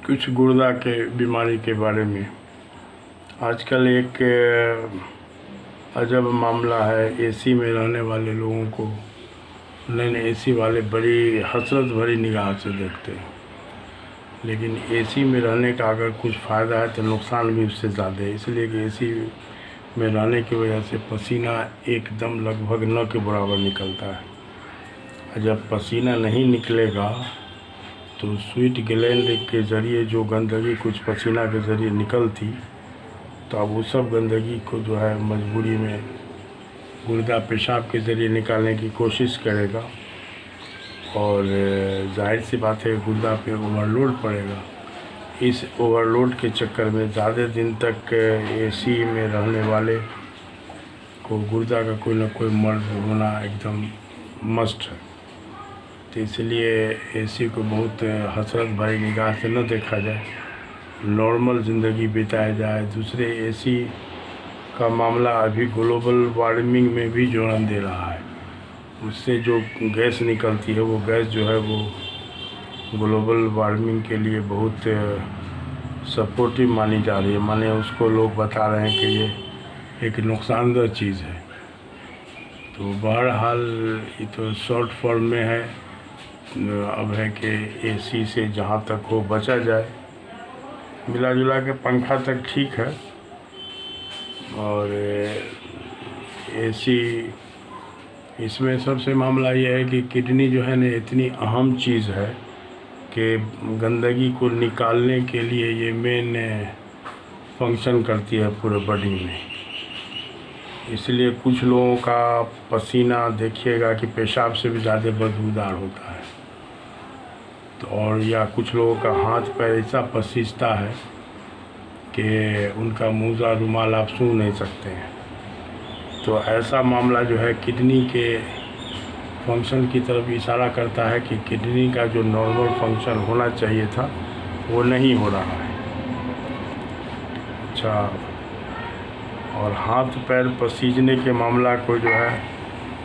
कुछ गुर्दा के बीमारी के बारे में। आजकल एक अजब मामला है, एसी में रहने वाले लोगों को नए नए एसी वाले बड़ी हसरत भरी निगाह से देखते हैं, लेकिन एसी में रहने का अगर कुछ फ़ायदा है तो नुकसान भी उससे ज़्यादा है। इसलिए कि एसी में रहने की वजह से पसीना एकदम लगभग न के बराबर निकलता है, और जब पसीना नहीं निकलेगा तो स्वीट ग्लैंड के ज़रिए जो गंदगी कुछ पसीना के ज़रिए निकलती, तो अब वो सब गंदगी को जो है मजबूरी में गुर्दा पेशाब के ज़रिए निकालने की कोशिश करेगा, और जाहिर सी बात है गुर्दा पे ओवरलोड पड़ेगा। इस ओवरलोड के चक्कर में ज़्यादा दिन तक एसी में रहने वाले को गुर्दा का कोई ना कोई मर्ज होना एकदम मस्ट है। तो इसलिए एसी को बहुत हसरत भरी निगाह से न देखा जाए, नॉर्मल ज़िंदगी बिताया जाए। दूसरे एसी का मामला अभी ग्लोबल वार्मिंग में भी जन्म दे रहा है। उससे जो गैस निकलती है वो गैस जो है वो ग्लोबल वार्मिंग के लिए बहुत सपोर्टिव मानी जा रही है, माने उसको लोग बता रहे हैं कि ये एक नुकसानदेह चीज़ है। तो बहरहाल ये तो शॉर्ट फॉर्म में है, अब है कि एसी से जहाँ तक हो बचा जाए। मिला जुला के पंखा तक ठीक है, और एसी इसमें सबसे मामला ये है कि किडनी जो है ना इतनी अहम चीज़ है कि गंदगी को निकालने के लिए ये मेन फंक्शन करती है पूरे बॉडी में। इसलिए कुछ लोगों का पसीना देखिएगा कि पेशाब से भी ज़्यादा बदबूदार होता है, तो और या कुछ लोगों का हाथ पैर ऐसा पसीजता है कि उनका मुँह रुमाल आप सूंघ नहीं सकते हैं। तो ऐसा मामला जो है किडनी के फंक्शन की तरफ इशारा करता है कि किडनी का जो नॉर्मल फंक्शन होना चाहिए था वो नहीं हो रहा है। अच्छा, और हाथ पैर पसीजने के मामला को जो है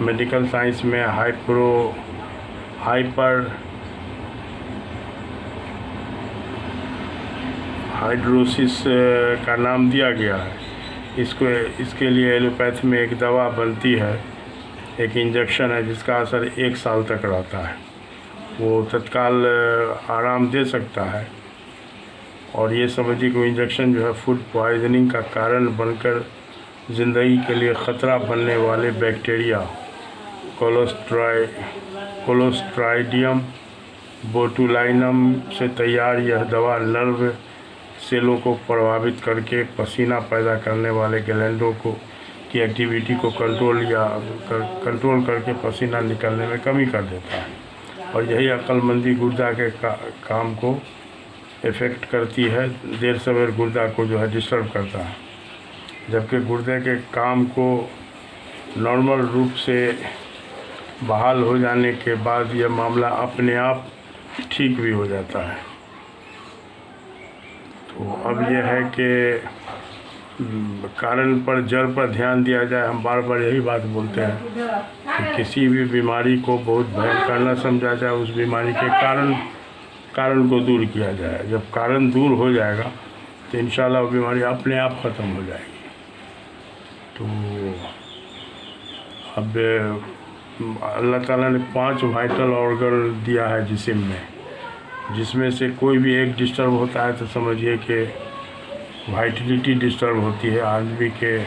मेडिकल साइंस में हाइपर हाइड्रोसिस का नाम दिया गया है। इसके लिए एलोपैथी में एक दवा बनती है, एक इंजेक्शन है जिसका असर 1 साल तक रहता है। वो तत्काल आराम दे सकता है, और ये समझिए कि इंजेक्शन जो है फूड पॉइजनिंग का कारण बनकर ज़िंदगी के लिए ख़तरा बनने वाले बैक्टीरिया कोलोस्ट्राइडियम बोटुलाइनम से तैयार यह दवा नर्व सेलों को प्रभावित करके पसीना पैदा करने वाले ग्लैंडों की एक्टिविटी को कंट्रोल करके पसीना निकलने में कमी कर देता है, और यही अक्लमंदी गुर्दा के काम को इफ़ेक्ट करती है। देर सवेर गुर्दा को जो है डिस्टर्ब करता है, जबकि गुर्दे के काम को नॉर्मल रूप से बहाल हो जाने के बाद यह मामला अपने आप ठीक भी हो जाता है। तो अब यह है कि कारण पर जड़ पर ध्यान दिया जाए। हम बार बार यही बात बोलते हैं कि किसी भी बीमारी को बहुत भयंकर न समझा जाए, उस बीमारी के कारण को दूर किया जाए। जब कारण दूर हो जाएगा तो इंशाल्लाह वो बीमारी अपने आप ख़त्म हो जाएगी। तो अब अल्लाह ताला ने 5 वाइटल ऑर्गन दिया है जिस्म में, जिसमें से कोई भी एक डिस्टर्ब होता है तो समझिए कि वाइटलिटी डिस्टर्ब होती है, आदमी के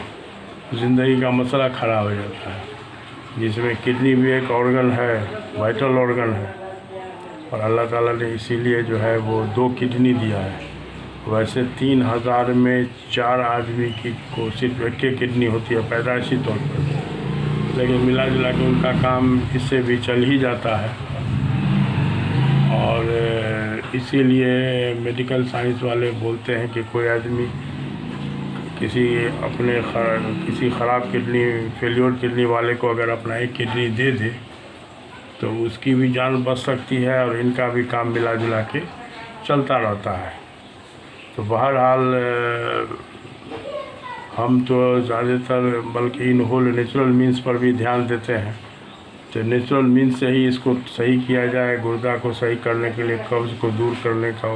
ज़िंदगी का मसला खड़ा हो जाता है। जिसमें किडनी भी एक ऑर्गन है, वाइटल ऑर्गन है, और अल्लाह ताला ने इसीलिए जो है वो 2 किडनी दिया है। वैसे 3000 में 4 आदमी को सिर्फ एक किडनी होती है पैदाइशी तौर पर, लेकिन मिला जुला के उनका काम इससे भी चल ही जाता है। और इसीलिए मेडिकल साइंस वाले बोलते हैं कि कोई आदमी किसी ख़राब किडनी फेल्योर किडनी वाले को अगर अपना एक किडनी दे दे तो उसकी भी जान बच सकती है, और इनका भी काम मिला जुला के चलता रहता है। तो बहरहाल हम तो ज़्यादातर बल्कि इन होल नेचुरल मीन्स पर भी ध्यान देते हैं। तो नेचुरल मीन्स से ही इसको सही किया जाए। गुर्दा को सही करने के लिए, कब्ज़ को दूर करने का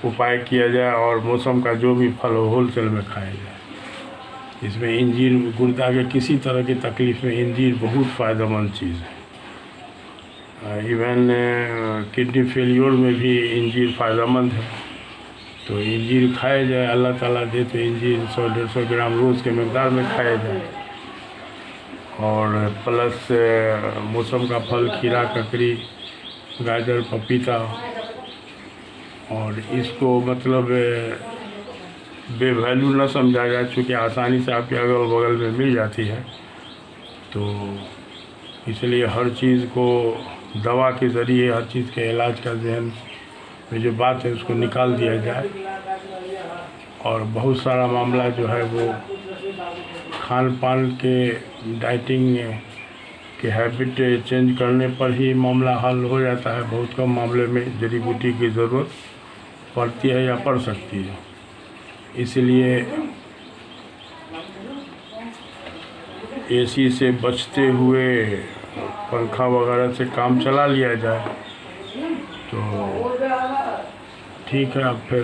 उपाय किया जाए और मौसम का जो भी फल हो होलसेल में खाया जाए। इसमें इंजीर, गुर्दा के किसी तरह की तकलीफ़ में इंजीर बहुत फ़ायदेमंद चीज़ है। इवन किडनी फेलियर में भी इंजीर फ़ायदेमंद है, तो इंजीर खाया जाए। अल्लाह ताला दे तो इंजीर 100-150 ग्राम रोज़ के मकदार में खाया जाए। और प्लस मौसम का फल खीरा, ककड़ी, गाजर, पपीता, और इसको मतलब बेवैल्यू न समझा जाए, चूँकि आसानी से आपके अगल बगल में मिल जाती है। तो इसलिए हर चीज़ को दवा के ज़रिए, हर चीज़ के इलाज का जहन में जो बात है उसको निकाल दिया जाए। और बहुत सारा मामला जो है वो खान पान के, डाइटिंग के हैबिट चेंज करने पर ही मामला हल हो जाता है। बहुत कम मामले में जड़ी बूटी की ज़रूरत पड़ती है या पड़ सकती है। इसलिए एसी से बचते हुए पंखा वगैरह से काम चला लिया जाए तो ठीक है। अब फिर